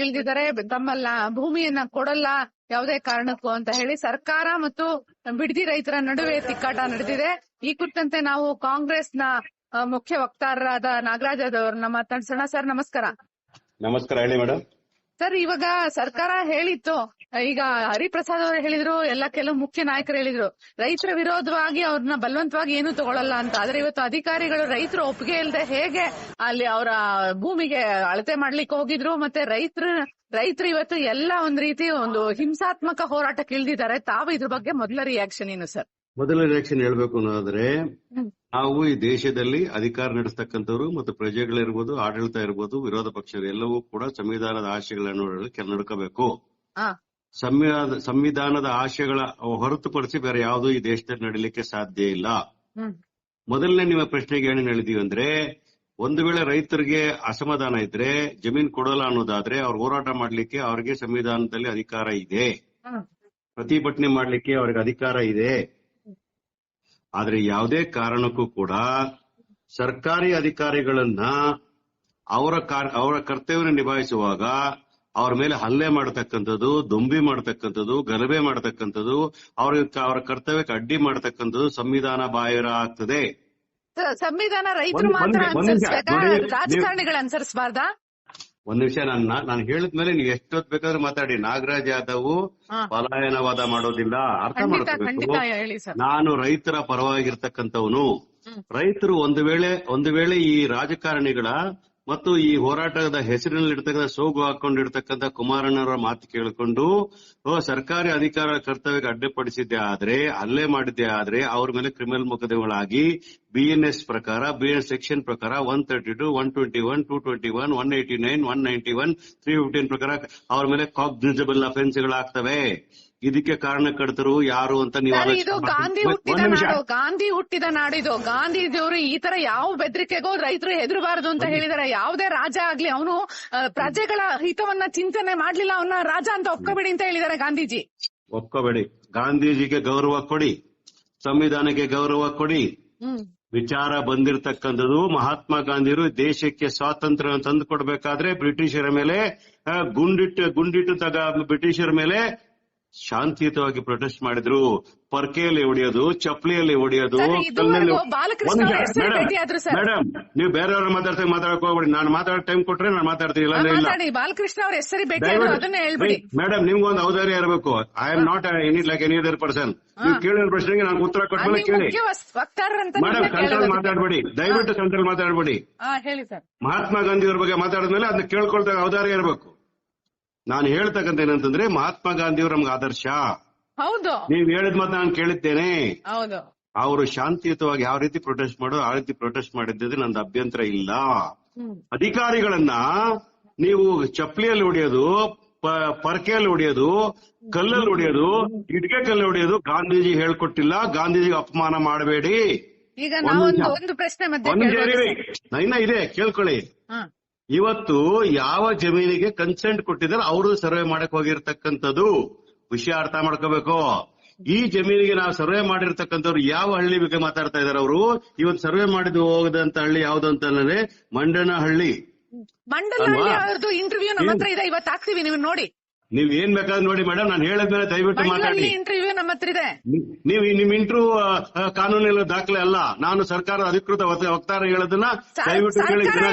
ಹೋರಾಟಕ್ಕಿಳಿದಿದ್ದಾರೆ. ತಮ್ಮ ಭೂಮಿಯನ್ನ ಕೊಡಲ್ಲ ಯಾವುದೇ ಕಾರಣಕ್ಕೂ ಅಂತ ಹೇಳಿ ಸರ್ಕಾರ ಮತ್ತು ಬಿಡದಿ ರೈತರ ನಡುವೆ ತಿಕ್ಕಾಟ ನಡೆದಿದೆ. ಈ ಕುರಿತಂತೆ ನಾವು ಕಾಂಗ್ರೆಸ್ನ ಮುಖ್ಯ ವಕ್ತಾರರಾದ ನಾಗರಾಜ್ ಅವರನ್ನ ಮಾತಾಡ್ಸೋಣ. ಸರ್ ನಮಸ್ಕಾರ. ನಮಸ್ಕಾರ, ಹೇಳಿ ಮೇಡಮ್. ಸರ್, ಇವಾಗ ಸರ್ಕಾರ ಹೇಳಿತ್ತು, ಈಗ ಹರಿಪ್ರಸಾದ್ ಅವರು ಹೇಳಿದ್ರು, ಎಲ್ಲ ಕೆಲವು ಮುಖ್ಯ ನಾಯಕರು ಹೇಳಿದ್ರು, ರೈತರ ವಿರೋಧವಾಗಿ ಅವ್ರನ್ನ ಬಲವಂತವಾಗಿ ಏನು ತಗೊಳ್ಳಲ್ಲ ಅಂತ. ಆದ್ರೆ ಇವತ್ತು ಅಧಿಕಾರಿಗಳು ರೈತರು ಒಪ್ಪಿಗೆ ಇಲ್ಲದೆ ಹೇಗೆ ಅಲ್ಲಿ ಅವರ ಭೂಮಿಗೆ ಅಳತೆ ಮಾಡ್ಲಿಕ್ಕೆ ಹೋಗಿದ್ರು. ಮತ್ತೆ ರೈತರು ಇವತ್ತು ಎಲ್ಲ ಒಂದ್ ರೀತಿ ಒಂದು ಹಿಂಸಾತ್ಮಕ ಹೋರಾಟಕ್ಕೆ ಇಳಿದಿದ್ದಾರೆ. ತಾವು ಇದ್ರ ಬಗ್ಗೆ ಮೊದಲ ರಿಯಾಕ್ಷನ್ ಏನು ಸರ್? ಮೊದಲ ರಿಯಾಕ್ಷನ್ ಹೇಳ್ಬೇಕು ಅನ್ನೋದಾದ್ರೆ, ನಾವು ಈ ದೇಶದಲ್ಲಿ ಅಧಿಕಾರ ನಡೆಸ್ತಕ್ಕಂಥವ್ರು ಮತ್ತು ಪ್ರಜೆಗಳಿರ್ಬೋದು, ಆಡಳಿತ ಇರ್ಬೋದು, ವಿರೋಧ ಪಕ್ಷರು ಎಲ್ಲವೂ ಕೂಡ ಸಂವಿಧಾನದ ಆಶಯಗಳನ್ನು ನಡ್ಕೋಬೇಕು. ಸಂವಿಧಾನದ ಆಶಯಗಳ ಹೊರತುಪಡಿಸಿ ಬೇರೆ ಯಾವುದೂ ಈ ದೇಶದಲ್ಲಿ ನಡೀಲಿಕ್ಕೆ ಸಾಧ್ಯ ಇಲ್ಲ. ಮೊದಲನೇ ನಿಮ್ಮ ಪ್ರಶ್ನೆಗೆ ಏನೇನು ಹೇಳಿದೀವಿ ಅಂದ್ರೆ, ಒಂದು ವೇಳೆ ರೈತರಿಗೆ ಅಸಮಾಧಾನ ಇದ್ರೆ, ಜಮೀನ್ ಕೊಡಲ್ಲ ಅನ್ನೋದಾದ್ರೆ, ಅವ್ರು ಹೋರಾಟ ಮಾಡ್ಲಿಕ್ಕೆ ಅವ್ರಿಗೆ ಸಂವಿಧಾನದಲ್ಲಿ ಅಧಿಕಾರ ಇದೆ, ಪ್ರತಿಭಟನೆ ಮಾಡ್ಲಿಕ್ಕೆ ಅವ್ರಿಗೆ ಅಧಿಕಾರ ಇದೆ. ಆದ್ರೆ ಯಾವುದೇ ಕಾರಣಕ್ಕೂ ಕೂಡ ಸರ್ಕಾರಿ ಅಧಿಕಾರಿಗಳನ್ನ ಅವರ ಕರ್ತವ್ಯ ನಿಭಾಯಿಸುವಾಗ ಅವ್ರ ಮೇಲೆ ಹಲ್ಲೆ ಮಾಡತಕ್ಕಂಥದ್ದು, ದೊಂಬಿ ಮಾಡತಕ್ಕಂಥದ್ದು, ಗಲಭೆ ಮಾಡತಕ್ಕಂಥದ್ದು, ಅವರ ಕರ್ತವ್ಯಕ್ಕೆ ಅಡ್ಡಿ ಮಾಡತಕ್ಕಂಥದ್ದು ಸಂವಿಧಾನ ಬಾಹಿರ ಆಗ್ತದೆ. ಸಂವಿಧಾನ ರೈತರು ಮಾತ್ರ ರಾಜಕಾರಣಿಗಳು ಅನುಸರಿಸಬಾರ್ದಾ? ಒಂದ್ ನಿಮಿಷ, ನಾನು ಹೇಳಿದ್ಮೇಲೆ ನೀವು ಎಷ್ಟೊತ್ತು ಬೇಕಾದ್ರೂ ಮಾತಾಡಿ. ನಾಗರಾಜ್ ಯಾದವ್ ಪಲಾಯನವಾದ ಮಾಡೋದಿಲ್ಲ, ಅರ್ಥ ಮಾಡ್ಕೋಬೇಕು. ನಾನು ರೈತರ ಪರವಾಗಿರ್ತಕ್ಕಂಥವನು. ರೈತರು ಒಂದು ವೇಳೆ ಈ ರಾಜಕಾರಣಿಗಳ ಮತ್ತು ಈ ಹೋರಾಟದ ಹೆಸರಿನಲ್ಲಿರ್ತಕ್ಕಂಥ ಸೋಗು ಹಾಕೊಂಡಿರ್ತಕ್ಕಂಥ ಕುಮಾರಣ್ಣವರ ಮಾತು ಕೇಳಿಕೊಂಡು ಸರ್ಕಾರಿ ಅಧಿಕಾರ ಕರ್ತವ್ಯಕ್ಕೆ ಅಡ್ಡಿಪಡಿಸಿದ್ದೆ ಆದ್ರೆ, ಹಲ್ಲೆ ಮಾಡಿದ್ದೆ ಆದ್ರೆ, ಅವ್ರ ಮೇಲೆ ಕ್ರಿಮಿನಲ್ ಮೊಕದ್ದಮೆಗಳಾಗಿ BNS ಪ್ರಕಾರ, BNS ಸೆಕ್ಷನ್ ಪ್ರಕಾರ 132, 121, 221, 189, 191, 315 ಪ್ರಕಾರ ಅವ್ರ ಮೇಲೆ ಕಾಗ್ನಿಸಬಲ್ ಅಫೆನ್ಸ್ಗಳಾಗ್ತವೆ. ಇದಕ್ಕೆ ಕಾರಣಕರ್ತರು ಯಾರು ಅಂತ ನೀವು ಗಾಂಧಿ ಹುಟ್ಟಿದ ನಾಡಿದು. ಗಾಂಧೀಜಿಯವರು ಈ ತರ ಯಾವ ಬೆದರಿಕೆಗೋ ರೈತರು ಹೆದರಬಾರದು ಅಂತ ಹೇಳಿದಾರೆ. ಯಾವುದೇ ರಾಜ ಆಗ್ಲಿ ಅವನು ಪ್ರಜೆಗಳ ಹಿತವನ್ನ ಚಿಂತನೆ ಮಾಡ್ಲಿಲ್ಲ, ಅವನ ರಾಜ ಅಂತ ಒಪ್ಕೋಬೇಡಿ ಅಂತ ಹೇಳಿದಾರೆ ಗಾಂಧೀಜಿ. ಒಪ್ಕೋಬೇಡಿ. ಗಾಂಧೀಜಿಗೆ ಗೌರವ ಕೊಡಿ, ಸಂವಿಧಾನಕ್ಕೆ ಗೌರವ ಕೊಡಿ. ವಿಚಾರ ಬಂದಿರತಕ್ಕಂಥದ್ದು ಮಹಾತ್ಮ ಗಾಂಧಿಯವರು ದೇಶಕ್ಕೆ ಸ್ವಾತಂತ್ರ್ಯ ತಂದು ಕೊಡಬೇಕಾದ್ರೆ ಬ್ರಿಟಿಷರ ಮೇಲೆ ಗುಂಡಿಟ್ಟು ಬ್ರಿಟಿಷರ ಮೇಲೆ ಶಾಂತಿಯುತವಾಗಿ ಪ್ರೊಟೆಸ್ಟ್ ಮಾಡಿದ್ರು. ಪರ್ಕೆಯಲ್ಲಿ ಹೊಡೆಯೋದು, ಚಪ್ಪಲಿಯಲ್ಲಿ ಹೊಡೆಯೋದು. ಮೇಡಮ್, ನೀವು ಬೇರೆಯವ್ರ ಮಾತಾಡಕ್ ಹೋಗ್ಬೇಡಿ. ನಾನು ಮಾತಾಡೋ ಟೈಮ್ ಕೊಟ್ರೆ ನಾನು ಮಾತಾಡ್ತೀನಿ, ಇಲ್ಲ ಬಾಲಕೃಷ್ಣ ಅವ್ರ ಹೆಸರು ಮೇಡಮ್, ನಿಮ್ಗೊಂದು ಔದಾರ್ಯ ಇರಬೇಕು. I am not any other person. ನೀವು ಕೇಳಿದ ಪ್ರಶ್ನೆಗೆ ನಾನು ಉತ್ತರ ಕೊಟ್ಮೇಲೆ ಕೇಳಿ. ಮೇಡಮ್, ಕಂಟ್ರೋಲ್ ಮಾತಾಡಬೇಡಿ, ದಯವಿಟ್ಟು ಕಂಟ್ರೋಲ್ ಮಾತಾಡಬೇಡಿ. ಮಹಾತ್ಮ ಗಾಂಧಿ ಅವ್ರ ಬಗ್ಗೆ ಮಾತಾಡಿದ್ಮೇಲೆ ಅದನ್ನ ಕೇಳ್ಕೊಳ್ತಾ ಔದಾರ್ಯ ಇರಬೇಕು. ನಾನು ಹೇಳ್ತಕ್ಕಂಥ ಏನಂತಂದ್ರೆ, ಮಹಾತ್ಮ ಗಾಂಧಿಯವರು ನಮ್ಗೆ ಆದರ್ಶ. ಹೌದು, ನೀವ್ ಹೇಳಿದ ಮಾತ್ರ ನಾನು ಕೇಳಿದ್ದೇನೆ. ಹೌದು, ಅವರು ಶಾಂತಿಯುತವಾಗಿ ಯಾವ ರೀತಿ ಪ್ರೊಟೆಸ್ಟ್ ಮಾಡೋದು ಆ ರೀತಿ ಪ್ರೊಟೆಸ್ಟ್ ಮಾಡಿದ್ದೆ ನಂದು ಅಭ್ಯಂತರ ಇಲ್ಲ. ಅಧಿಕಾರಿಗಳನ್ನ ನೀವು ಚಪ್ಪಲಿಯಲ್ಲಿ ಹೊಡೆಯೋದು, ಪರ್ಕೆಯಲ್ಲಿ ಹೊಡೆಯೋದು, ಕಲ್ಲಲ್ಲಿ ಹೊಡೆಯೋದು, ಇಟ್ಕೆ ಕಲ್ಲು ಹೊಡೆಯೋದು ಗಾಂಧೀಜಿ ಹೇಳ್ಕೊಟ್ಟಿಲ್ಲ. ಗಾಂಧೀಜಿಗೆ ಅಪಮಾನ ಮಾಡಬೇಡಿ. ಈಗ ಒಂದು ಪ್ರಶ್ನೆ ಇನ್ನ ಇದೆ, ಕೇಳ್ಕೊಳ್ಳಿ. ಇವತ್ತು ಯಾವ ಜಮೀನಿಗೆ ಕನ್ಸೆಂಟ್ ಕೊಟ್ಟಿದ್ದಾರೆ ಅವರು ಸರ್ವೆ ಮಾಡಕ್ ಹೋಗಿರ್ತಕ್ಕಂಥದ್ದು ವಿಷಯ ಅರ್ಥ ಮಾಡ್ಕೋಬೇಕು. ಈ ಜಮೀನಿಗೆ ನಾವು ಸರ್ವೆ ಮಾಡಿರ್ತಕ್ಕಂಥವ್ರು ಯಾವ ಹಳ್ಳಿ ಬಗ್ಗೆ ಮಾತಾಡ್ತಾ ಇದಾರೆ ಅವರು? ಇವತ್ತು ಸರ್ವೆ ಮಾಡಿದ್ದು ಹೋಗದಂತ ಹಳ್ಳಿ ಯಾವ್ದು ಅಂತಂದ್ರೆ ಮಂಡನಹಳ್ಳಿ. ಇಂಟರ್ವ್ಯೂ ನಮ್ಮ ಹತ್ರ ಇದೆ, ಇವತ್ತು ಹಾಕ್ತೀವಿ, ನೀವು ನೋಡಿ. ನೀವ್ ಏನ್ ಬೇಕಾದ್ರೆ ನೋಡಿ ಮೇಡಮ್, ನಾನು ಹೇಳದ್ಮೇಲೆ ದಯವಿಟ್ಟು ಮಾತಾಡಿ. ಇಂಟರ್ವ್ಯೂ ನಮ್ಮ ಹತ್ರ ಇದೆ. ನೀವು ನಿಮ್ ಇಂಟರ್ವ್ಯೂ ಕಾನೂನಿನ ದಾಖಲೆ ಅಲ್ಲ. ನಾನು ಸರ್ಕಾರದ ಅಧಿಕೃತ ವಕ್ತಾರ ಹೇಳೋದನ್ನ ದಯವಿಟ್ಟು ಕೇಳಿ.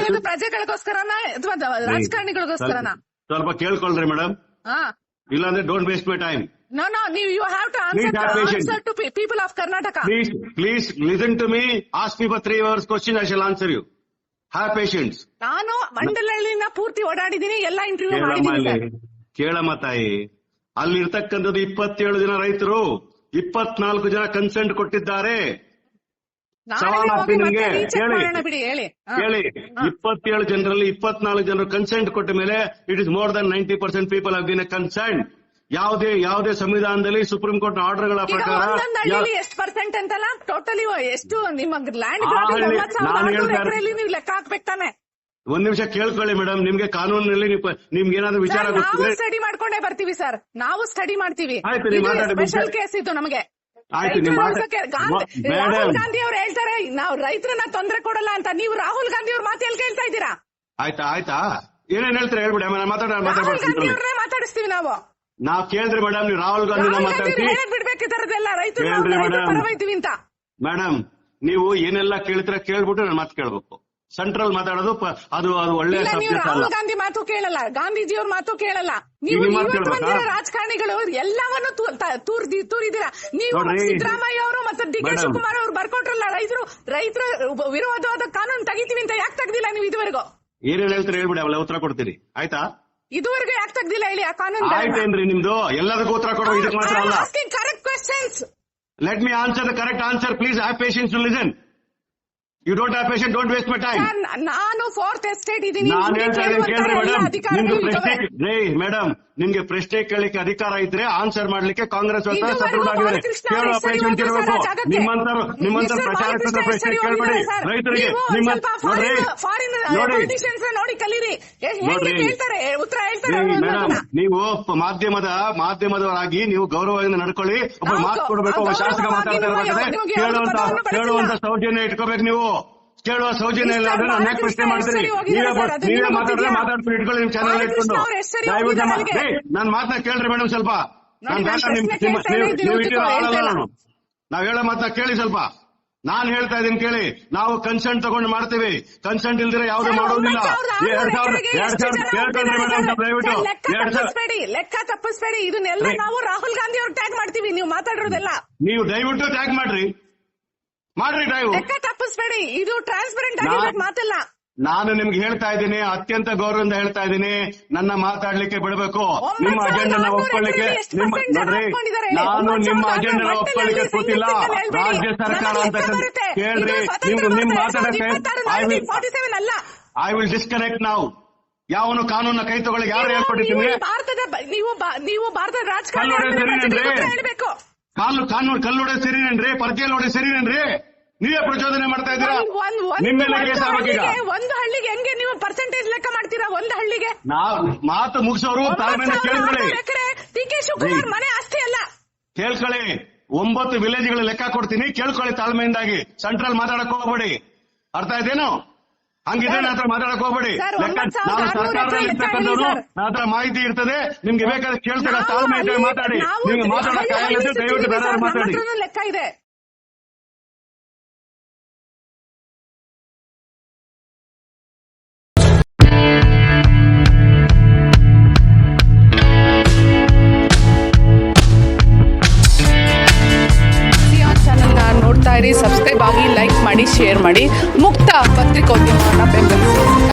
ಪ್ರಜೆಗಳಿಗೋಸ್ಕರನ ಅಥವಾ ರಾಜಕಾರಣಿಗಳಿಗೋಸ್ಕರನ? ಸ್ವಲ್ಪ ಕೇಳ್ಕೊಳ್ರಿ ಮೇಡಮ್, ಇಲ್ಲಾಂದ್ರೆ don't waste my time. No, you have to answer to people of Karnataka. Please listen to me. Ask me for 3 hours question. I shall answer you. Have patience. ನಾನು ಮಂಡಲಹಳ್ಳಿನ ಪೂರ್ತಿ ಓಡಾಡಿದೀನಿ, ಎಲ್ಲ ಇಂಟರ್ವ್ಯೂ ಮಾಡಿದೀನಿ. ಕೇಳಮ್ಮ ತಾಯಿ, ಅಲ್ಲಿರ್ತಕ್ಕಂಥದ್ದು 27 ಜನ ರೈತರು, 24 ಜನ ಕನ್ಸೆಂಟ್ ಕೊಟ್ಟಿದ್ದಾರೆ. ಕೇಳಿ, 27 ಜನರಲ್ಲಿ 24 ಜನರು ಕನ್ಸೆಂಟ್ ಕೊಟ್ಟ ಮೇಲೆ it is more than 90% people have been consent. ಯಾವುದೇ ಸಂವಿಧಾನದಲ್ಲಿ ಸುಪ್ರೀಂ ಕೋರ್ಟ್ ಆರ್ಡರ್ಗಳ ಪ್ರಕಾರ ಎಷ್ಟು ಪರ್ಸೆಂಟ್ ಅಂತಲ್ಲ, ಟೋಟಲಿ ಎಷ್ಟು ನಿಮ್ಮ ಲ್ಯಾಂಡ್ ಲೆಕ್ಕ ಹಾಕ್ಬೇಕು ತಾನೆ. ಒಂದ್ ನಿಮಿಷ ಕೇಳ್ಕೊಳ್ಳಿ ಮೇಡಮ್, ನಿಮ್ಗೆ ಕಾನೂನಿನಲ್ಲಿ ನಿಮ್ಗೆ ಏನಾದ್ರು ವಿಚಾರ ನಾವು ಸ್ಟಡಿ ಮಾಡ್ಕೊಂಡೇ ಬರ್ತೀವಿ ಸರ್, ನಾವು ಸ್ಟಡಿ ಮಾಡ್ತೀವಿ. ಸ್ಪೆಷಲ್ ಕೇಸ್ ಇತ್ತು ನಮಗೆ. ರಾಹುಲ್ ಗಾಂಧಿ ಅವ್ರು ಹೇಳ್ತಾರೆ ನಾವು ರೈತರನ್ನ ತೊಂದರೆ ಕೊಡಲ್ಲ ಅಂತ. ನೀವು ರಾಹುಲ್ ಗಾಂಧಿ ಅವ್ರ ಮಾತು ಎಲ್ಲಿ ಕೇಳ್ತಾ ಇದ್ದೀರಾ? ಆಯ್ತಾ ಏನೇನ್ ಹೇಳ್ತಾರೆ ಹೇಳ್ಬಿಡಿ, ಆಮೇಲೆ ರಾಹುಲ್ ಗಾಂಧಿ ಅವ್ರನ್ನೇ ಮಾತಾಡಿಸ್ತೀವಿ ನಾವ್ ಕೇಳಿದ್ರಿ ಮೇಡಮ್, ನೀವು ರಾಹುಲ್ ಗಾಂಧಿನ ಮಾತಾಡ್ತೀವಿ ಬಿಡ್ಬೇಕು ಇದರದೆಲ್ಲ ರೈತರ ಪರವೈತೀವಿ ಅಂತ. ಮೇಡಮ್ ನೀವು ಏನೆಲ್ಲ ಕೇಳ್ತೀರ ಕೇಳ್ಬಿಟ್ಟು ನಾನು ಮಾತು ಕೇಳ್ಬೇಕು. ಸೆಂಟ್ರಲ್ ಮಾತಾಡೋದು ಅದು ಒಳ್ಳೆ ಸಬ್ಜೆಕ್ಟ್ ಅಲ್ಲ. ರಾಹುಲ್ ಗಾಂಧಿ ಮಾತು ಕೇಳಲ್ಲ, ಗಾಂಧೀಜಿಯವ್ರ ಮಾತು ಕೇಳಲ್ಲ. ನೀವು ರಾಜಕಾರಣಿಗಳು ಎಲ್ಲವನ್ನು ತೂರಿದ್ದೀರಾ. ನೀವು ಸಿದ್ದರಾಮಯ್ಯ ಅವರು ಮತ್ತೆ ಡಿ ಕೆ ಶಿವಕುಮಾರ್ ಅವರು ಬರ್ಕೊಟ್ರಲ್ಲ, ರೈತರ ವಿರೋಧವಾದ ಕಾನೂನು ತೆಗಿತೀವಿ ಅಂತ ಯಾಕೆ ತೆಗ್ದಿಲ್ಲ ನೀವು ಇದುವರೆಗೂ? ಏನೇನ್ ಹೇಳ್ತಾರೆ ಹೇಳ್ಬಿಡಿ, ಅವೆಲ್ಲ ಉತ್ತರ ಕೊಡ್ತೀರಿ ಆಯ್ತಾ? ಇದುವರೆಗೂ ಯಾಕೆ ತೆಗ್ದಿಲ್ಲ ಹೇಳಿ ಆ ಕಾನೂನು? ಆಯ್ತೇನ್ರಿ ನಿಮ್ದು? ಎಲ್ಲದಕ್ಕೂ ಉತ್ತರ ಕೊಡೋ ಇದಕ್ಕೆ ಮಾತ್ರ ಅಲ್ಲ. Correct questions. Let me answer the correct answer. Please have patience to listen. You don't have patience, don't waste my time. ನಾನು ಫೋರ್ತ್ ಎಸ್ಟೇಟ್ ಇದೀನಿ. ನಾನು ಹೇಳ್ತಾ ಇದ್ದೀನಿ ಕೇಳ್ರಿ ಮೇಡಮ್, ನಿಮ್ಗೆ ಪ್ರಶ್ನೆ ಕೇಳಲಿಕ್ಕೆ ಅಧಿಕಾರ ಇದ್ರೆ ಆನ್ಸರ್ ಮಾಡ್ಲಿಕ್ಕೆ ಕಾಂಗ್ರೆಸ್ ಸದೃಢ ಆಗಿದ್ದಾರೆ. ಕೇಳುವ ಪೇಷನ್ಸ್ ಇರಬೇಕು. ನಿಮ್ಮಂತರ ಪ್ರಚಾರಕರ ಪ್ರಶ್ನೆ ಕೇಳ್ಬೇಡಿ ರೈತರಿಗೆ. ನೋಡಿ ಕಲೀರಿ, ಉತ್ತರ ಹೇಳ್ತಾರೆ. ಮೇಡಮ್ ನೀವು ಮಾಧ್ಯಮದವರಾಗಿ ನೀವು ಗೌರವದಿಂದ ನಡ್ಕೊಳ್ಳಿ. ಒಬ್ಬ ಮಾತು ಕೊಡಬೇಕು, ಒಬ್ಬ ಶಾಸಕ ಮಾತಾಡ್ತಾ ಇರಬೇಕಾದ್ರೆ ಕೇಳುವಂತ ಸೌಜನ್ಯ ಇಟ್ಕೋಬೇಕು. ನೀವು ಕೇಳುವ ಸೌಜನ್ಯ ಇಲ್ಲ ಅಂದ್ರೆ ನಾನು ಯಾಕೆ ಪ್ರಶ್ನೆ ಮಾಡ್ತೀರಿ? ನೀವೇ ಮಾತಾಡ್ಕೊಂಡು ಇಟ್ಕೊಳ್ಳಿ ನಿಮ್ ಚಾನಲ್ ಇಟ್ಕೊಂಡು. ನಾನು ಮಾತನ್ನ ಕೇಳ್ರಿ ಮೇಡಮ್ ಸ್ವಲ್ಪ. ನೀವು ಇಟ್ಟಿರೋ ಆಳಲ್ಲ ನಾನು. ನಾವ್ ಹೇಳೋ ಮಾತನ್ನ ಕೇಳಿ ಸ್ವಲ್ಪ. ನಾನ್ ಹೇಳ್ತಾ ಇದೀನಿ ಕೇಳಿ. ನಾವು ಕನ್ಸೆಂಟ್ ತಗೊಂಡು ಮಾಡ್ತೀವಿ, ಕನ್ಸೆಂಟ್ ಇಲ್ದಿರ ಯಾವ್ದು ಮಾಡೋದಿಲ್ಲ. 2000 ಮೇಡಮ್ ದಯವಿಟ್ಟು ಲೆಕ್ಕ ತಪ್ಪಿಸ್ಬೇಡಿ. ಇದನ್ನೆಲ್ಲ ನಾವು ರಾಹುಲ್ ಗಾಂಧಿ ಅವ್ರು ಟ್ಯಾಗ್ ಮಾಡ್ತೀವಿ. ನೀವು ಮಾತಾಡಿರೋದೆಲ್ಲ ನೀವು ದಯವಿಟ್ಟು ಟ್ಯಾಗ್ ಮಾಡ್ರಿ ಡ್ರೈವ್. ಲೆಕ್ಕ ತಪ್ಪಿಸ್ಬೇಡಿ. ಇದು ಟ್ರಾನ್ಸ್ಪರೆಂಟ್ ಆಗಿರ್ಬೇಕು ಮಾತಲ್ಲ. ನಾನು ನಿಮ್ಗೆ ಹೇಳ್ತಾ ಇದ್ದೀನಿ, ಅತ್ಯಂತ ಗೌರವದಿಂದ ಹೇಳ್ತಾ ಇದ್ದೀನಿ, ನನ್ನ ಮಾತಾಡ್ಲಿಕ್ಕೆ ಬಿಡಬೇಕು. ನಿಮ್ಮ ಅಜೆಂಡಾ ಒಪ್ಕೊಳ್ಳಿಕ್ಕೆ ನೋಡ್ರಿ, ನಾನು ನಿಮ್ಮ ಅಜೆಂಡಾ ಒಪ್ಕೊಳ್ಳಿಕ್ಕೆ ಕೂತಿಲ್ಲ. ರಾಜ್ಯ ಸರ್ಕಾರ ಅಂತ ಕೇಳ್ರಿ. ನಿಮ್ ಮಾತಾಡಕ್ಕೆ ಐ ವಿಲ್ ಡಿಸ್ಕನೆಕ್ಟ್ ನಾವು. ಯಾವನು ಕಾನೂನ ಕೈ ತಗೊಳ್ಳಿ ಯಾರು ಹೇಳ್ಕೊಟ್ಟಿದ್ದೀನಿ? ನೀವು ಭಾರತದ ರಾಜಕಾರಣ ಕಲ್ಲೊಡೆ ಸರಿನೇನ್ರಿ? ಪರ್ಕೆಲ್ ಹೊಡೆ ಸರಿನೇನ್ರಿ? ನೀವೇ ಪ್ರಚೋದನೆ ಮಾಡ್ತಾ ಇದ್ದೀರಾ. ನಿಮ್ಮೆಲ್ಲ ಕೇಸ್ ಆಗ್ಬೇಕೀಗ. ಒಂದು ಹಳ್ಳಿಗೆ ಹೆಂಗೆ ನೀವು ಪರ್ಸೆಂಟೇಜ್ ಲೆಕ್ಕ ಮಾಡ್ತೀರಾ? ಒಂದು ಹಳ್ಳಿಗೆ ಮಾತು ಮುಗಿಸೋರು ತಾಳ್ಮೆಯಿಂದ ಕೇಳ್ಕೊಳ್ಳಿ. ಡಿ ಕೆ ಶಿವಕುಮಾರ್ ಮನೆ ಆಸ್ತಿ ಅಲ್ಲ. ಕೇಳ್ಕೊಳ್ಳಿ. 9 ವಿಲೇಜ್ಗಳ ಲೆಕ್ಕ ಕೊಡ್ತೀನಿ, ಕೇಳ್ಕೊಳ್ಳಿ ತಾಳ್ಮೆಯಿಂದಾಗಿ. ಸೆಂಟ್ರಲ್ ಮಾತಾಡಕ್ ಹೋಗ್ಬೇಡಿ. ಅರ್ಥ ಆಯ್ತೇನು? ಹಂಗಿದ್ರೆ ನನ್ನ ಹತ್ರ ಮಾತಾಡಕ್ ಹೋಗ್ಬೇಡಿ. ನಾನು ಸರ್ಕಾರದಲ್ಲಿ ಇರ್ತಕ್ಕಂಥವ್ರು, ನನ್ನ ಹತ್ರ ಮಾಹಿತಿ ಇರ್ತದೆ. ನಿಮ್ಗೆ ಬೇಕಾದ್ರೆ ಕೇಳ್ತೀರಾ, ತಾಳ್ಮೆ ಇದ್ದರೆ ಮಾತಾಡಿ. ನಿಮ್ಗೆ ಮಾತಾಡಕ್ ಆಗಲ್ಲ ದಯವಿಟ್ಟು ಬೇರೆ ಮಾತಾಡಿ. ಲೆಕ್ಕ ಇದೆ. ಸಬ್ಸ್ಕ್ರೈಬ್ ಆಗಿ, ಲೈಕ್ ಮಾಡಿ, ಶೇರ್ ಮಾಡಿ. ಮುಕ್ತ ಪತ್ರಿಕೋದ್ಯಮವನ್ನು ಬೆಂಬಲಿಸಿ.